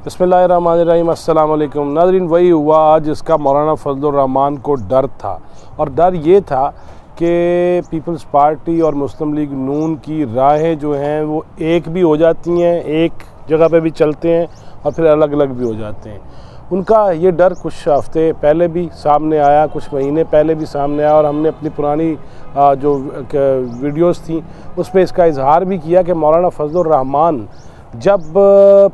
बिस्मिल्लाहिर्रहमानिर्रहीम, अस्सलाम वालेकुम। नाज़रीन, वही हुआ जिसका मौलाना फजलुर रहमान को डर था, और डर ये था कि पीपल्स पार्टी और मुस्लिम लीग नून की राहें जो हैं वो एक भी हो जाती हैं, एक जगह पे भी चलते हैं और फिर अलग अलग भी हो जाते हैं। उनका ये डर कुछ हफ्ते पहले भी सामने आया, कुछ महीने पहले भी सामने आया, और हमने अपनी पुरानी जो वीडियोस थी उस पर इसका इजहार भी किया कि मौलाना फजलुर रहमान जब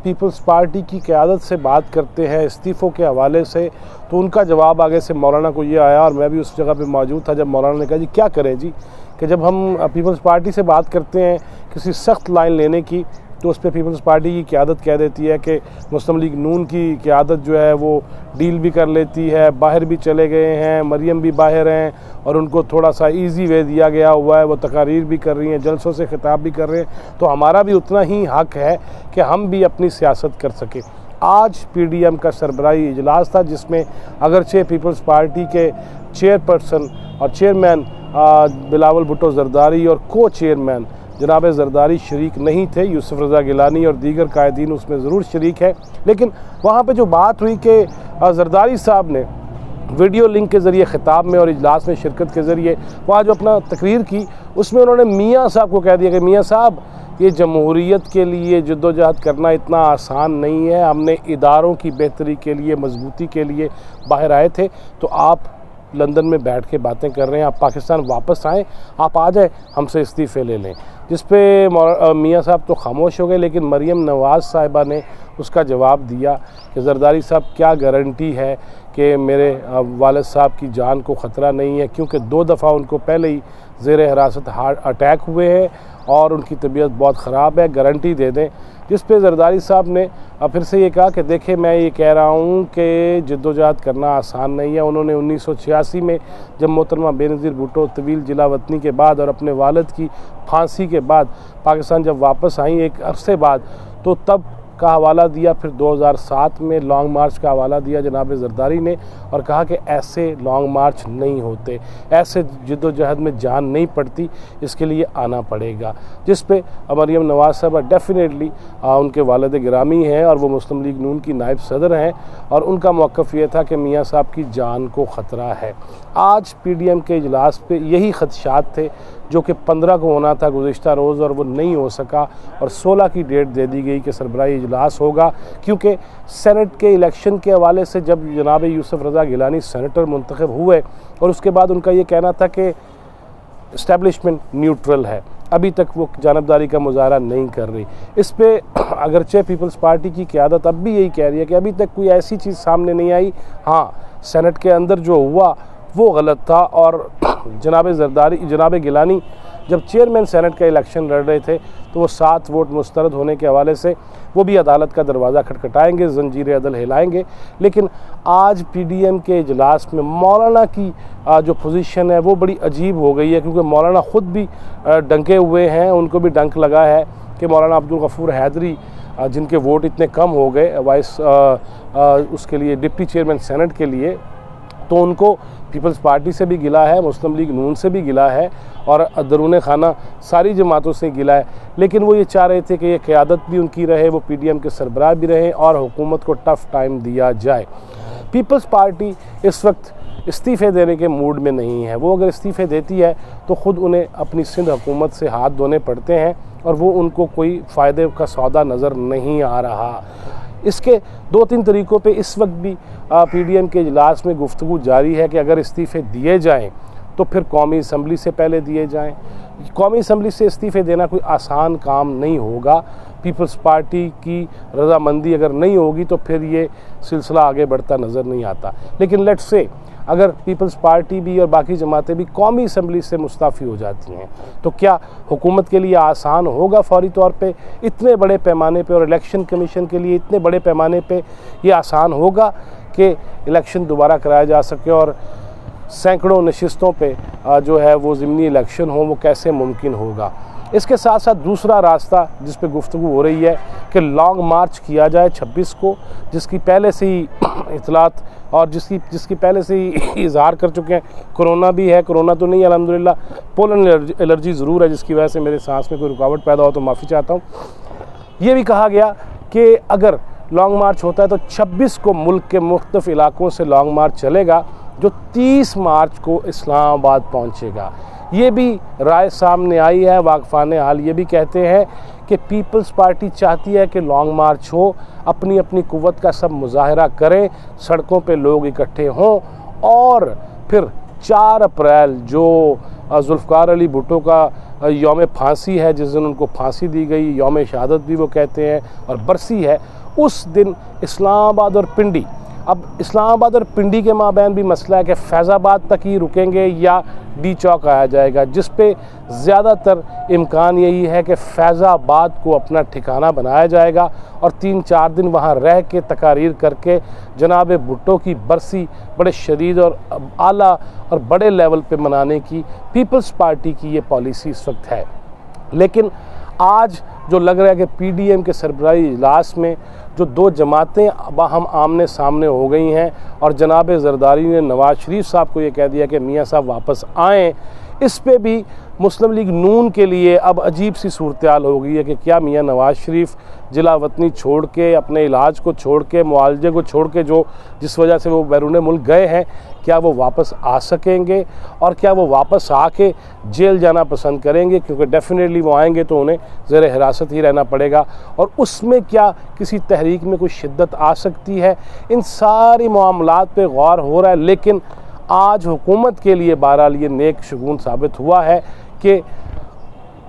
पीपल्स पार्टी की क़यादत से बात करते हैं इस्तीफ़ों के हवाले से, तो उनका जवाब आगे से मौलाना को ये आया, और मैं भी उस जगह पे मौजूद था जब मौलाना ने कहा जी क्या करें जी, कि जब हम पीपल्स पार्टी से बात करते हैं किसी सख्त लाइन लेने की, तो उस पर पीपल्स पार्टी की क़यादत कह देती है कि मुस्लिम लीग नून की क़यादत जो है वो डील भी कर लेती है, बाहर भी चले गए हैं, मरियम भी बाहर हैं और उनको थोड़ा सा इजी वे दिया गया हुआ है, वो तकारीर भी कर रही हैं, जलसों से खिताब भी कर रहे हैं, तो हमारा भी उतना ही हक़ है कि हम भी अपनी सियासत कर सकें। आज PDM का सरबराही इजलास था जिसमें अगरचे पीपल्स पार्टी के चेयरपर्सन और चेयरमैन बिलावल भुट्टो जरदारी और को चेयरमैन जनाब जरदारी शरीक नहीं थे, यूसुफ रज़ा गिलानी और दीगर कायदीन उसमें ज़रूर शरीक है। लेकिन वहाँ पे जो बात हुई कि जरदारी साहब ने वीडियो लिंक के ज़रिए ख़िताब में और इजलास में शिरकत के ज़रिए वहाँ जो अपना तकरीर की, उसमें उन्होंने मियाँ साहब को कह दिया कि मियाँ साहब, ये जमहूरियत के लिए जद्दोजहद करना इतना आसान नहीं है, हमने इदारों की बेहतरी के लिए, मजबूती के लिए बाहर आए थे, तो आप लंदन में बैठ के बातें कर रहे हैं, आप पाकिस्तान वापस आएँ, आप आ जाए, हमसे इस्तीफ़े ले लें। जिस पे मियाँ साहब तो खामोश हो गए, लेकिन मरियम नवाज़ साहिबा ने उसका जवाब दिया कि जरदारी साहब क्या गारंटी है कि मेरे वालिद साहब की जान को ख़तरा नहीं है, क्योंकि 2 दफ़ा उनको पहले ही ज़ेर हिरासत हार्ट अटैक हुए हैं और उनकी तबीयत बहुत ख़राब है, गारंटी दे दें। जिस पे जरदारी साहब ने फिर से ये कहा कि देखिए, मैं ये कह रहा हूँ कि जद्दोजहद करना आसान नहीं है। उन्होंने 1986 में जब मोहतरमा बेनज़ीर भुट्टो तवील जिला वतनी के बाद और अपने वालिद की फांसी के बाद पाकिस्तान जब वापस आई एक अरसे बाद, तो तब का हवाला दिया, फिर 2007 में लॉन्ग मार्च का हवाला दिया जनाब जरदारी ने, और कहा कि ऐसे लॉन्ग मार्च नहीं होते, ऐसे जद्दोजहद में जान नहीं पड़ती, इसके लिए आना पड़ेगा। जिस पे मरियम नवाज़ साहबा डेफिनेटली उनके वालिद गिरामी हैं और वो मुस्लिम लीग नून की नायब सदर हैं, और उनका मौक़िफ़ ये था कि मियाँ साहब की जान को ख़तरा है। आज PDM के इजलास पे यही ख़दशात थे जो कि 15 को होना था गुज़िश्ता रोज़, और वो नहीं हो सका, और 16 की डेट दे दी गई कि सरबराही इजलास होगा, क्योंकि सेनेट के इलेक्शन के हवाले से जब जनाब यूसुफ रज़ा गिलानी सेनेटर मुंतखब हुए, और उसके बाद उनका ये कहना था कि इस्टेब्लिशमेंट न्यूट्रल है, अभी तक वो जानबदारी का मुजाहरा नहीं कर रही। इस पे अगरचे पीपल्स पार्टी की क़यादत अब भी यही कह रही है कि अभी तक कोई ऐसी चीज़ सामने नहीं आई। हाँ, सेनेट के अंदर जो हुआ वो गलत था, और जनाब गिलानी जब चेयरमैन सेनेट का इलेक्शन लड़ रहे थे तो वो 7 वोट मुस्तरद होने के हवाले से वो भी अदालत का दरवाज़ा खटखटाएंगे, जंजीर अदल हिलाएंगे। लेकिन आज PDM के इजलास में मौलाना की जो पोजीशन है वो बड़ी अजीब हो गई है, क्योंकि मौलाना ख़ुद भी डंके हुए हैं, उनको भी डंक लगा है कि मौलाना अब्दुल गफूर हैदरी जिनके वोट इतने कम हो गए वाइस उसके लिए डिप्टी चेयरमैन सेनेट के लिए, तो उनको पीपल्स पार्टी से भी गिला है, मुस्लिम लीग नून से भी गिला है, और दरूने खाना सारी जमातों से गिला है। लेकिन वो ये चाह रहे थे कि ये क़यादत भी उनकी रहे, वो PDM के सरबराह भी रहें और हुकूमत को टफ़ टाइम दिया जाए। पीपल्स पार्टी इस वक्त इस्तीफ़े देने के मूड में नहीं है। वो अगर इस्तीफ़े देती है तो ख़ुद उन्हें अपनी सिंध हुकूमत से हाथ धोने पड़ते हैं, और वो उनको कोई फ़ायदे का सौदा नज़र नहीं आ रहा। इसके 2-3 तरीक़ों पे इस वक्त भी PDM के इजलास में गुफ्तगू जारी है कि अगर इस्तीफ़े दिए जाएं तो फिर कौमी असम्बली से पहले दिए जाएं। कौमी असम्बली से इस्तीफ़े देना कोई आसान काम नहीं होगा। पीपल्स पार्टी की रज़ामंदी अगर नहीं होगी तो फिर ये सिलसिला आगे बढ़ता नज़र नहीं आता। लेकिन लेट्स से अगर पीपल्स पार्टी भी और बाकी जमातें भी कौमी असम्बली से मुस्ताफ़ी हो जाती हैं, तो क्या हुकूमत के लिए आसान होगा फौरी तौर पे, इतने बड़े पैमाने पे, और इलेक्शन कमीशन के लिए इतने बड़े पैमाने पे ये आसान होगा कि इलेक्शन दोबारा कराया जा सके और सैकड़ों नशिस्तों पे जो है वो ज़िमनी इलेक्शन हो, वो कैसे मुमकिन होगा। इसके साथ साथ दूसरा रास्ता जिस पे गुफ्तगू हो रही है कि लॉन्ग मार्च किया जाए 26 को, जिसकी पहले से ही इतलात और जिसकी पहले से ही इजहार कर चुके हैं। कोरोना भी है, कोरोना तो नहीं अल्हम्दुलिल्लाह, पोलन एलर्जी ज़रूर है जिसकी वजह से मेरे सांस में कोई रुकावट पैदा हो तो माफ़ी चाहता हूँ। ये भी कहा गया कि अगर लॉन्ग मार्च होता है तो 26 को मुल्क के मुख्तलिफ इलाकों से लॉन्ग मार्च चलेगा, जो 30 मार्च को इस्लामाबाद पहुंचेगा। ये भी राय सामने आई है। वाक़फ़ान हाल ये भी कहते हैं कि पीपल्स पार्टी चाहती है कि लॉन्ग मार्च हो, अपनी अपनी कुव्वत का सब मुज़ाहरा करें, सड़कों पे लोग इकट्ठे हों और फिर 4 अप्रैल जो जुल्फ़िकार अली भुट्टो का यौम फांसी है, जिस दिन उनको फांसी दी गई, यौम शहादत भी वो कहते हैं और बरसी है, उस दिन इस्लामाबाद और पिंडी, अब इस्लामाबाद और पिंडी के माबैन भी मसला है कि फैज़ाबाद तक ही रुकेंगे या डी चौक आया जाएगा, जिस पे ज़्यादातर इम्कान यही है कि फैज़ाबाद को अपना ठिकाना बनाया जाएगा और 3-4 दिन वहाँ रह के तकारीर करके जनाब भुट्टो की बरसी बड़े शदीद और आला और बड़े लेवल पे मनाने की पीपल्स पार्टी की ये पॉलिसी इस वक्त है। लेकिन आज जो लग रहा है कि पीडीएम के सरबराही इजलास में जो 2 जमातें हम आमने सामने हो गई हैं और जनाब ज़रदारी ने नवाज़ शरीफ साहब को ये कह दिया कि मियाँ साहब वापस आएँ, इस पे भी मुस्लिम लीग नून के लिए अब अजीब सी सूरत-ए-हाल हो गई है कि क्या मियाँ नवाज़ शरीफ जिला वतनी छोड़ के, अपने इलाज को छोड़ के, मुआलजे को छोड़ के, जो जिस वजह से वो बैरून मुल्क गए हैं, क्या वो वापस आ सकेंगे और क्या वो वापस आके जेल जाना पसंद करेंगे, क्योंकि डेफिनेटली वो आएंगे तो उन्हें ज़ेर हिरासत ही रहना पड़ेगा और उसमें क्या किसी तहरीक में कोई शिद्दत आ सकती है। इन सारी मामलात पे गौर हो रहा है। लेकिन आज हुकूमत के लिए बहरहाल ये नेक शगुन साबित हुआ है कि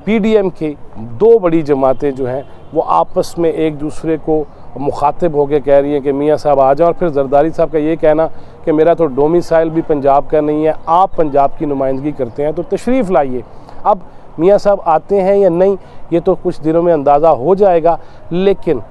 पीडीएम की 2 बड़ी जमातें जो हैं वो आपस में एक दूसरे को मुखातिब होकर कह रही हैं कि मियाँ साहब आ जाओ, और फिर जरदारी साहब का ये कहना कि मेरा तो डोमिसाइल भी पंजाब का नहीं है, आप पंजाब की नुमाइंदगी करते हैं तो तशरीफ़ लाइए। अब मियाँ साहब आते हैं या नहीं ये तो कुछ दिनों में अंदाज़ा हो जाएगा, लेकिन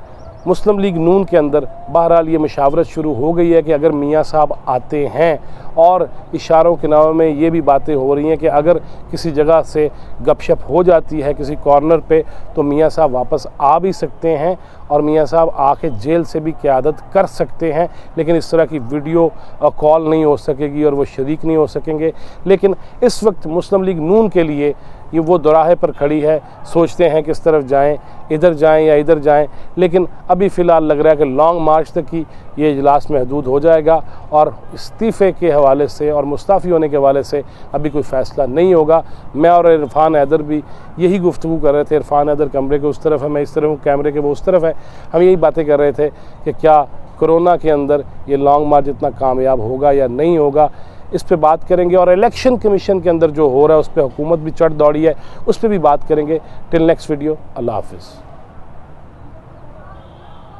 मुस्लिम लीग नून के अंदर बहरहाल ये मशावरत शुरू हो गई है कि अगर मियाँ साहब आते हैं, और इशारों के नाम में ये भी बातें हो रही हैं कि अगर किसी जगह से गपशप हो जाती है किसी कॉर्नर पे तो मियाँ साहब वापस आ भी सकते हैं और मियाँ साहब आके जेल से भी क़यादत कर सकते हैं। लेकिन इस तरह की वीडियो कॉल नहीं हो सकेगी और वो शरीक नहीं हो सकेंगे। लेकिन इस वक्त मुस्लिम लीग नून के लिए ये वो दोराहे पर खड़ी है, सोचते हैं किस तरफ जाएं, इधर जाएं या इधर जाएं। लेकिन अभी फ़िलहाल लग रहा है कि लॉन्ग मार्च तक ही ये इजलास महदूद हो जाएगा और इस्तीफ़े के हवाले से और मुस्ताफ़ी होने के हवाले से अभी कोई फ़ैसला नहीं होगा। मैं और इरफान हैदर भी यही गुफ्तगू कर रहे थे। इरफान हैदर कमरे के उस तरफ है, मैं इस तरफ हूँ, कैमरे के वो उस तरफ है। हम यही बातें कर रहे थे कि क्या कोरोना के अंदर ये लॉन्ग मार्च इतना कामयाब होगा या नहीं होगा, इस पे बात करेंगे। और इलेक्शन कमीशन के अंदर जो हो रहा है उस पर हुकूमत भी चढ़ दौड़ी है, उस पर भी बात करेंगे। टिल नेक्स्ट वीडियो, अल्लाह हाफिज़।